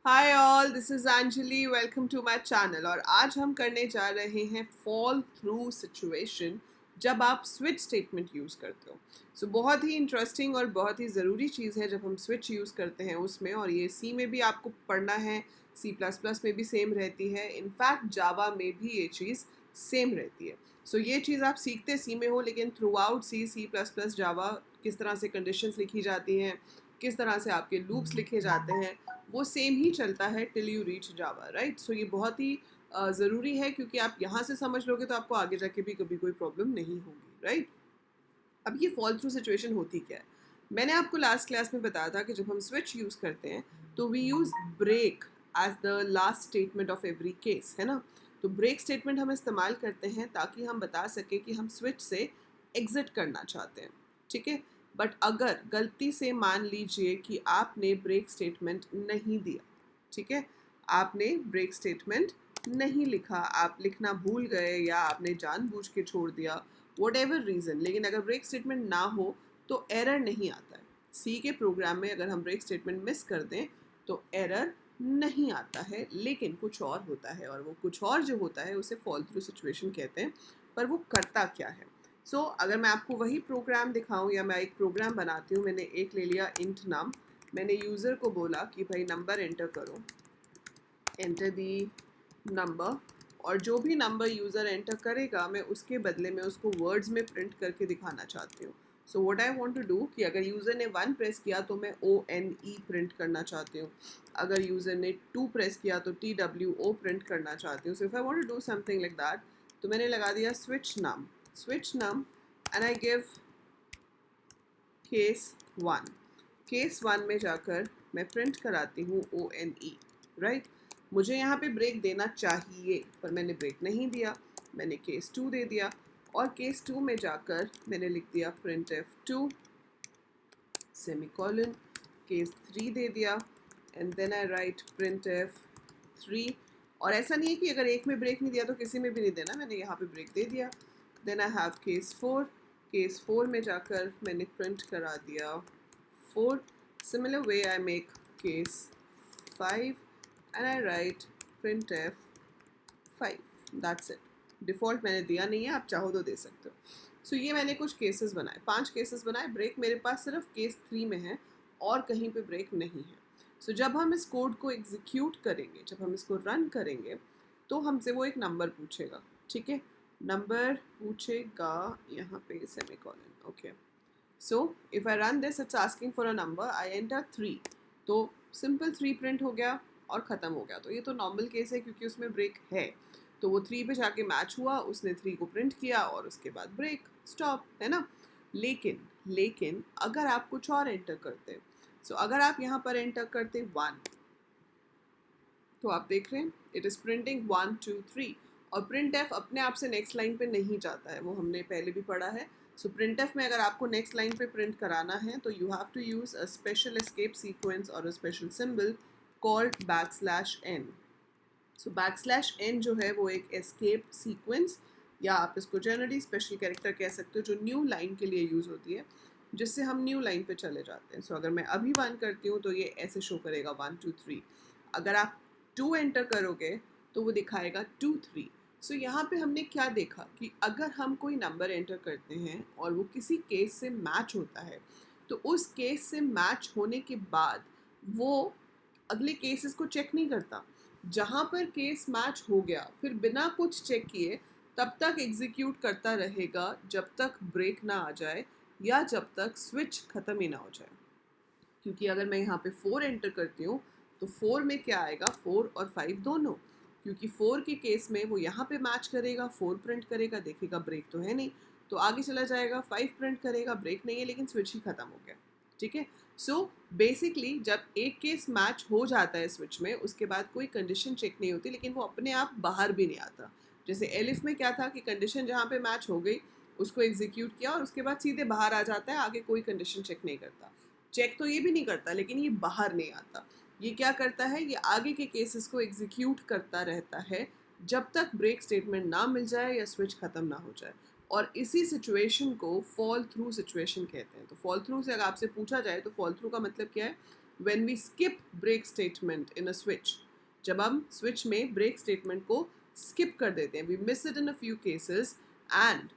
Hi all, this is Anjali. Welcome to my channel. और आज हम करने जा रहे हैं फॉल थ्रू सिचुएशन जब आप स्विच स्टेटमेंट यूज़ करते हो। बहुत ही इंटरेस्टिंग और बहुत ही ज़रूरी चीज़ है जब हम स्विच यूज़ करते हैं उसमें। और ये सी में भी आपको पढ़ना है, सी प्लस प्लस में भी सेम रहती है, इनफैक्ट जावा में भी ये चीज़ सेम रहती है। ये चीज़ आप सीखते सी में हो, लेकिन थ्रू आउट सी, सी प्लस प्लस, जावा किस तरह से कंडीशंस लिखी जाती हैं, किस तरह से आपके लूप्स लिखे जाते हैं, वो सेम ही चलता है till you reach Java, right. ये बहुत ही ज़रूरी है, क्योंकि आप यहाँ से समझ लोगे तो आपको आगे जाके भी कभी कोई प्रॉब्लम नहीं होगी, राइट। अब ये फॉल थ्रू सिचुएशन होती क्या है? मैंने आपको लास्ट क्लास में बताया था कि जब हम स्विच यूज़ करते हैं तो we use break as the last statement of every case, है ना। तो ब्रेक स्टेटमेंट हम इस्तेमाल करते हैं ताकि हम बता सकें कि हम स्विच से एग्जिट करना चाहते हैं, ठीक है। बट अगर गलती से मान लीजिए कि आपने ब्रेक स्टेटमेंट नहीं दिया, ठीक है, आपने ब्रेक स्टेटमेंट नहीं लिखा, आप लिखना भूल गए या आपने जानबूझ के छोड़ दिया, वट एवर रीज़न, लेकिन अगर ब्रेक स्टेटमेंट ना हो तो एरर नहीं आता है। सी के प्रोग्राम में अगर हम ब्रेक स्टेटमेंट मिस कर दें तो एरर नहीं आता है, लेकिन कुछ और होता है, और वो कुछ और जो होता है उसे फॉल थ्रू सिचुएशन कहते हैं। पर वो करता क्या है? अगर मैं आपको वही प्रोग्राम दिखाऊं, या मैं एक प्रोग्राम बनाती हूँ, मैंने एक ले लिया इंट नाम, मैंने यूज़र को बोला कि भाई नंबर एंटर करो, एंटर दी नंबर, और जो भी नंबर यूज़र एंटर करेगा मैं उसके बदले में उसको वर्ड्स में प्रिंट करके दिखाना चाहती हूँ। What I want to do कि अगर यूज़र ने 1 प्रेस किया तो मैं ONE प्रिंट करना चाहती हूँ, अगर यूज़र ने 2 प्रेस किया तो TWO प्रिंट करना चाहती हूँ। If I want to do something like that, तो मैंने लगा दिया switch num and I give case 1। Case 1 में जाकर मैं प्रिंट कराती हूँ ONE, राइट। मुझे यहाँ पे ब्रेक देना चाहिए पर मैंने ब्रेक नहीं दिया, मैंने केस 2 दे दिया, और केस 2 में जाकर मैंने लिख दिया प्रिंट F2 सेमीकोलन, केस 3 दे दिया, and then I write print F3। और ऐसा नहीं है कि अगर एक में ब्रेक नहीं दिया तो किसी में भी नहीं देना, मैंने यहाँ पे ब्रेक दे दिया। देन आई हैव केस 4 में जाकर मैंने प्रिंट करा दिया 4। Similar way I make case 5 and I write printf 5. That's it. Default मैंने दिया नहीं है, आप चाहो तो दे सकते हो। ये मैंने कुछ केसेस बनाए, 5 केसेस बनाए। ब्रेक मेरे पास सिर्फ केस 3 में है और कहीं पे ब्रेक नहीं है। जब हम इस कोड को एग्जीक्यूट करेंगे, जब हम इसको रन करेंगे, तो हमसे वो एक नंबर पूछेगा, ठीक है। नंबर पूछेगा यहाँ पे semicolon, okay. if I run this, it's asking for a number, I enter 3, तो सिंपल 3 प्रिंट हो गया और ख़त्म हो गया। तो ये तो नॉर्मल केस है क्योंकि उसमें ब्रेक है, तो वो 3 पे जाके मैच हुआ, उसने 3 को प्रिंट किया और उसके बाद ब्रेक स्टॉप, है ना। लेकिन अगर आप कुछ और एंटर करते, अगर आप यहाँ पर एंटर करते 1, तो आप देख रहे हैं इट इज़ प्रिंटिंग 1 2 3, और प्रिंट एफ अपने आप से नेक्स्ट लाइन पे नहीं जाता है, वो हमने पहले भी पढ़ा है। प्रिंट एफ में अगर आपको नेक्स्ट लाइन पे प्रिंट कराना है तो you have to use a special escape sequence और a special symbol called \n। \n जो है वो एक एस्केप सीक्वेंस, या आप इसको जनरली स्पेशल कैरेक्टर कह सकते हो, जो न्यू लाइन के लिए यूज़ होती है, जिससे हम न्यू लाइन पे चले जाते हैं। अगर मैं अभी 1 करती हूँ तो ये ऐसे शो करेगा 1 2 3। अगर आप 2 एंटर करोगे तो वो दिखाएगा 2 3। यहाँ पे हमने क्या देखा कि अगर हम कोई नंबर एंटर करते हैं और वो किसी केस से मैच होता है, तो उस केस से मैच होने के बाद वो अगले केसेस को चेक नहीं करता। जहाँ पर केस मैच हो गया फिर बिना कुछ चेक किए तब तक एग्जीक्यूट करता रहेगा जब तक ब्रेक ना आ जाए या जब तक स्विच ख़त्म ही ना हो जाए। क्योंकि अगर मैं यहाँ पे 4 एंटर करती हूँ तो 4 में क्या आएगा, 4 और 5 दोनों, क्योंकि 4 के केस में वो यहाँ पे मैच करेगा, 4 प्रिंट करेगा, देखेगा ब्रेक तो है नहीं, तो आगे चला जाएगा, 5 प्रिंट करेगा, ब्रेक नहीं है लेकिन स्विच ही ख़त्म हो गया, ठीक है। बेसिकली जब एक केस मैच हो जाता है स्विच में, उसके बाद कोई कंडीशन चेक नहीं होती, लेकिन वो अपने आप बाहर भी नहीं आता। जैसे एलिफ में क्या था कि कंडीशन जहाँ पे मैच हो गई उसको एग्जीक्यूट किया और उसके बाद सीधे बाहर आ जाता है, आगे कोई कंडीशन चेक नहीं करता। चेक तो ये भी नहीं करता लेकिन ये बाहर नहीं आता। ये क्या करता है, ये आगे के केसेस को एग्जीक्यूट करता रहता है जब तक ब्रेक स्टेटमेंट ना मिल जाए या स्विच ख़त्म ना हो जाए। और इसी सिचुएशन को फॉल थ्रू सिचुएशन कहते हैं। तो फॉल थ्रू से अगर आपसे पूछा जाए तो फॉल थ्रू का मतलब क्या है, when we skip break statement in a switch, जब हम switch में break statement को skip कर देते हैं, we miss it in a few cases and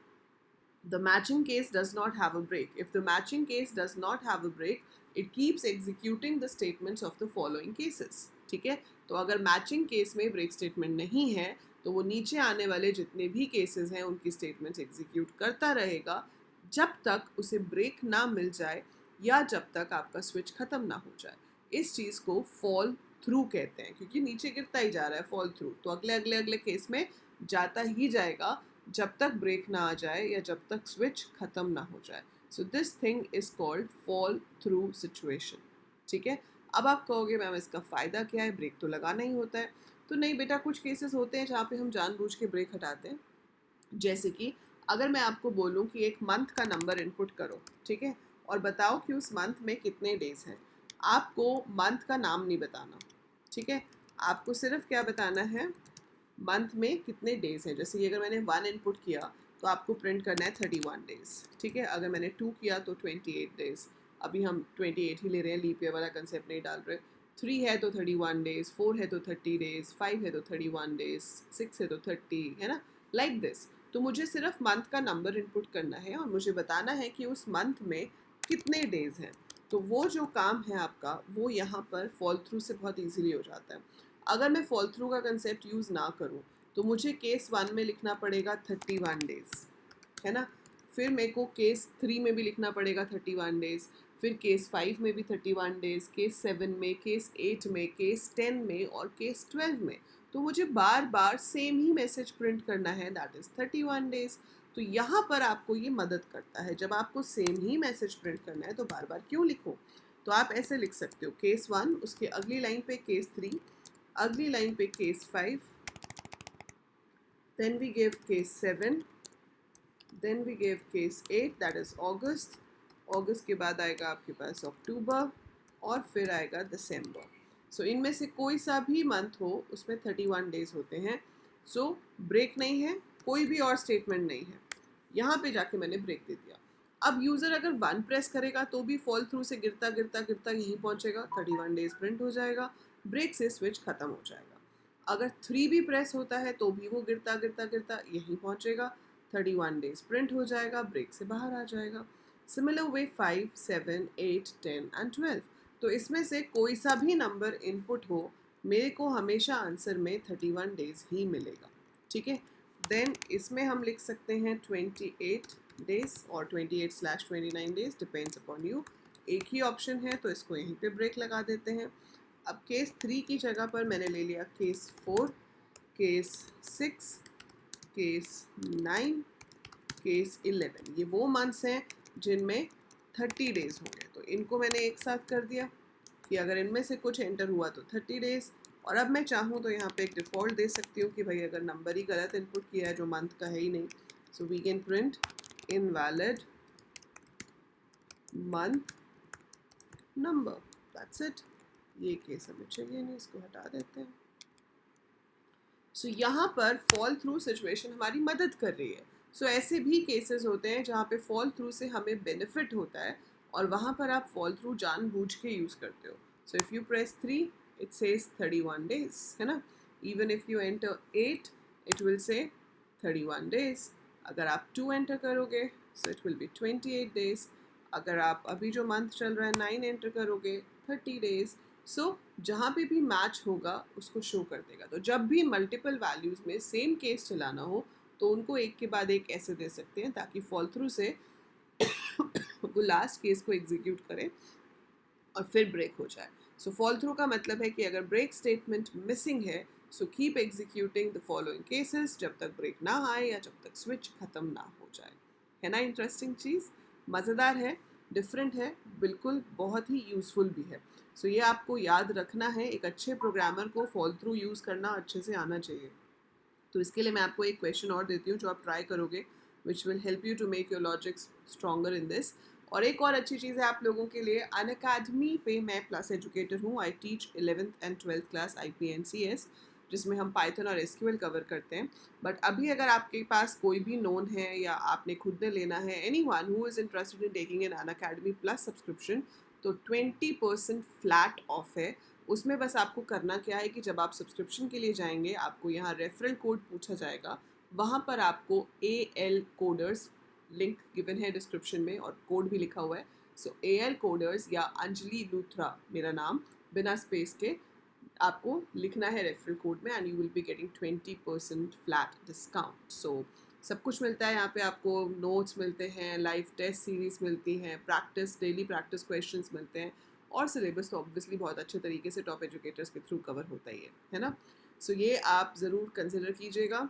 the matching case does not have a break. If the matching case does not have a break, it keeps executing the statements of the following cases. ठीक है, तो अगर matching case में break statement नहीं है तो वो नीचे आने वाले जितने भी केसेस हैं उनकी स्टेटमेंट्स एग्जीक्यूट करता रहेगा जब तक उसे ब्रेक ना मिल जाए या जब तक आपका स्विच ख़त्म ना हो जाए. इस चीज़ को फॉल थ्रू कहते हैं क्योंकि नीचे गिरता ही जा रहा है फॉल थ्रू, तो अगले अगले अगले केस में जाता ही जाएगा जब तक ब्रेक ना आ जाए या जब तक स्विच ख़त्म ना हो जाए. So this thing is called fall through situation. ठीक है, अब आप कहोगे मैम इसका फ़ायदा क्या है, ब्रेक तो लगाना ही होता है. तो नहीं बेटा, कुछ केसेस होते हैं जहाँ पे हम जानबूझ के ब्रेक हटाते हैं. जैसे कि अगर मैं आपको बोलूँ कि एक मंथ का नंबर इनपुट करो, ठीक है, और बताओ कि उस मंथ में कितने डेज़ हैं. आपको मंथ का नाम नहीं बताना, ठीक है, आपको सिर्फ क्या बताना है, मंथ में कितने डेज़ हैं. जैसे कि अगर मैंने 1 इनपुट किया तो आपको प्रिंट करना है 31 डेज़. ठीक है, अगर मैंने 2 किया तो 28 डेज़. अभी हम 28 ही ले रहे हैं, लीप ईयर वाला कंसेप्ट नहीं डाल रहे. 3 है तो 31 डेज़, 4 है तो 30 डेज़, 5 है तो 31 डेज़, 6 है तो 30, है ना, लाइक दिस. तो मुझे सिर्फ मंथ का नंबर इनपुट करना है और मुझे बताना है कि उस मंथ में कितने डेज़ हैं. तो वो जो काम है आपका वो यहाँ पर फॉल थ्रू से बहुत ईजीली हो जाता है. अगर मैं फॉल थ्रू का कंसेप्ट यूज़ ना करूँ तो मुझे केस 1 में लिखना पड़ेगा 31 डेज़, है ना, फिर मेरे को केस 3 में भी लिखना पड़ेगा 31 डेज़, फिर केस 5 में भी 31 डेज़, केस 7 में, केस 8 में, केस 10 में और केस 12 में. तो मुझे बार बार सेम ही मैसेज प्रिंट करना है, दैट इज़ 31 डेज़. तो यहाँ पर आपको ये मदद करता है. जब आपको सेम ही मैसेज प्रिंट करना है तो बार बार क्यों लिखो. तो आप ऐसे लिख सकते हो, केस 1, उसके अगली लाइन पे केस 3, अगली लाइन पे case 5, then we give case 7, then we give case 8, that is August. अगस्त के बाद आएगा आपके पास अक्टूबर और फिर आएगा दिसंबर. सो इनमें से कोई सा भी मंथ हो उसमें 31 डेज होते हैं. सो ब्रेक नहीं है, कोई भी और स्टेटमेंट नहीं है. यहाँ पे जाके मैंने ब्रेक दे दिया. अब यूज़र अगर 1 प्रेस करेगा तो भी फॉल थ्रू से गिरता गिरता गिरता यहीं पहुँचेगा, 31 डेज प्रिंट हो जाएगा, ब्रेक से स्विच ख़त्म हो जाएगा. अगर 3 भी प्रेस होता है तो भी वो गिरता गिरता गिरता यहीं पहुँचेगा, 31 डेज प्रिंट हो जाएगा, ब्रेक से बाहर आ जाएगा. Similar way 5, 7, 8, 10 and 12. तो इसमें से कोई सा भी नंबर इनपुट हो, मेरे को हमेशा आंसर में 31 डेज ही मिलेगा. ठीक है, देन इसमें हम लिख सकते हैं 28 डेज और 28/29 डेज, डिपेंड्स अपॉन यू. एक ही ऑप्शन है तो इसको यहीं पे ब्रेक लगा देते हैं. अब केस 3 की जगह पर मैंने ले लिया केस 4, केस 6, केस 9, केस 11. ये वो मंथ्स हैं जिनमें 30 डेज़ होंगे. तो इनको मैंने एक साथ कर दिया कि अगर इनमें से कुछ एंटर हुआ तो 30 डेज़. और अब मैं चाहूँ तो यहाँ पे एक डिफ़ॉल्ट दे सकती हूँ कि भाई अगर नंबर ही गलत इनपुट किया है जो मंथ का है ही नहीं, so we can print invalid month number. That's it. ये केस हमें चाहिए नहीं, इसको हटा देते हैं. सो यहाँ पर फॉल थ्रू सिचुएशन हमारी मदद कर रही है. सो ऐसे भी केसेस होते हैं जहाँ पे फॉल थ्रू से हमें बेनिफिट होता है और वहाँ पर आप फॉल थ्रू जानबूझ के यूज़ करते हो. So if you press 3 it says 31 days, है ना. Even if you enter 8 it will say 31 days. अगर आप 2 एंटर करोगे so it will be 28 days. अगर आप अभी जो मंथ चल रहा है 9 एंटर करोगे 30 डेज. सो जहाँ पे भी मैच होगा उसको शो कर देगा. तो जब भी मल्टीपल वैल्यूज़ में सेम केस चलाना हो तो उनको एक के बाद एक ऐसे दे सकते हैं ताकि फॉल थ्रू से वो लास्ट केस को एग्जीक्यूट करें और फिर ब्रेक हो जाए. सो फॉल थ्रू का मतलब है कि अगर ब्रेक स्टेटमेंट मिसिंग है so keep executing the following cases जब तक ब्रेक ना आए या जब तक स्विच ख़त्म ना हो जाए. है ना इंटरेस्टिंग चीज़, मज़ेदार है, डिफरेंट है, बिल्कुल बहुत ही यूज़फुल भी है. सो ये आपको याद रखना है. एक अच्छे प्रोग्रामर को फॉल थ्रू यूज़ करना अच्छे से आना चाहिए. तो इसके लिए मैं आपको एक क्वेश्चन और देती हूँ जो आप ट्राई करोगे, which will help you to make your logics stronger in this. और एक और अच्छी चीज़ है आप लोगों के लिए, अनअकैडमी पे मैं प्लस एजुकेटर हूँ. I teach 11th and 12th class IPNCS जिसमें हम पाइथन और SQL कवर करते हैं. बट अभी अगर आपके पास कोई भी नोन है या आपने खुद ने लेना है, anyone who is interested in taking an Unacademy plus subscription, तो 20% फ्लैट ऑफ है। उसमें बस आपको करना क्या है कि जब आप सब्सक्रिप्शन के लिए जाएंगे आपको यहाँ रेफरल कोड पूछा जाएगा, वहाँ पर आपको AL कोडर्स, लिंक गिवन है डिस्क्रिप्शन में और कोड भी लिखा हुआ है। सो AL कोडर्स या अंजलि लूथरा मेरा नाम बिना स्पेस के आपको लिखना है रेफरल कोड में, and you will be getting 20% flat discount. So सब कुछ मिलता है यहाँ पे, आपको नोट्स मिलते हैं, लाइव टेस्ट सीरीज मिलती हैं, प्रैक्टिस, डेली प्रैक्टिस क्वेश्चंस मिलते हैं, और सिलेबस तो ऑब्वियसली बहुत अच्छे तरीके से टॉप एजुकेटर्स के थ्रू कवर होता ही है ना। सो ये आप ज़रूर कंसिडर कीजिएगा।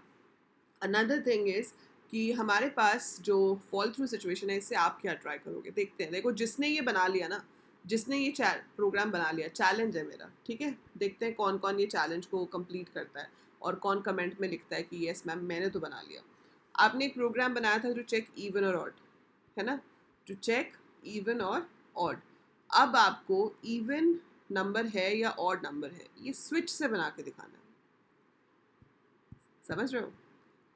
अनदर थिंग इज़ कि हमारे पास जो फॉल थ्रू सिचुएशन है, इससे आप क्या ट्राई करोगे देखते हैं। देखो, जिसने ये बना लिया ना, जिसने ये प्रोग्राम बना लिया, चैलेंज है मेरा, ठीक है। देखते हैं कौन कौन ये चैलेंज को कंप्लीट करता है और कौन कमेंट में लिखता है कि यस मैम मैंने तो बना लिया। आपने एक प्रोग्राम बनाया था जो चेक इवन और ऑड, है ना, जो चेक इवन और ऑड। अब आपको इवन नंबर है या ऑड नंबर है, ये स्विच से बना के दिखाना है। समझ रहे हो?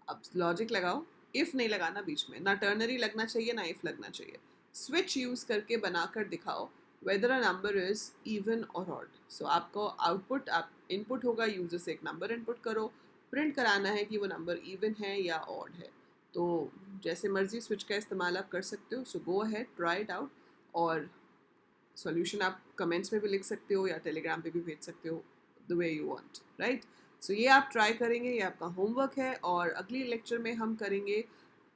अब लॉजिक लगाओ, इफ नहीं लगाना बीच में, ना टर्नरी लगना चाहिए ना इफ लगना चाहिए। स्विच यूज करके बनाकर दिखाओ weather a number is even और ऑड। सो आपको आउटपुट, आप इनपुट होगा, यूजर से एक नंबर इनपुट करो, प्रिंट कराना है कि वो नंबर इवन है या ऑड है। तो जैसे मर्जी स्विच का इस्तेमाल आप कर सकते हो। So go ahead, try it out, और सॉल्यूशन आप कमेंट्स में भी लिख सकते हो या टेलीग्राम पे भी भेज सकते हो, the way you want, right. So ये आप ट्राई करेंगे, ये आपका होमवर्क है। और अगली लेक्चर में हम करेंगे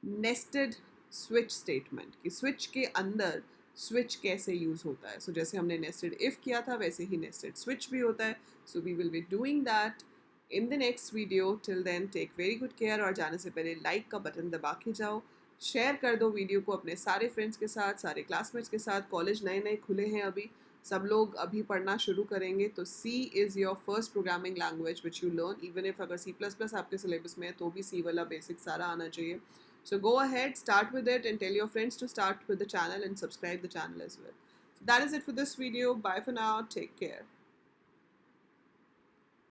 नेस्टेड स्विच स्टेटमेंट, कि स्विच के अंदर स्विच कैसे यूज़ होता है। सो जैसे हमने नेस्टेड इफ़ किया था वैसे ही नेस्टेड स्विच भी होता है। So we will be doing that in the next video. Till then take very good care, और जाने से पहले लाइक का बटन दबा के जाओ, शेयर कर दो वीडियो को अपने सारे फ्रेंड्स के साथ, सारे क्लासमेट्स के साथ। कॉलेज नए नए खुले हैं अभी, सब लोग अभी पढ़ना शुरू करेंगे। तो C is your first programming language which you learn, even if अगर C++ आपके सिलेबस में है तो भी C वाला बेसिक सारा आना चाहिए। So go ahead, start with it, and tell your friends to start with the channel and subscribe the channel as well. So that is it for this video. Bye for now. Take care.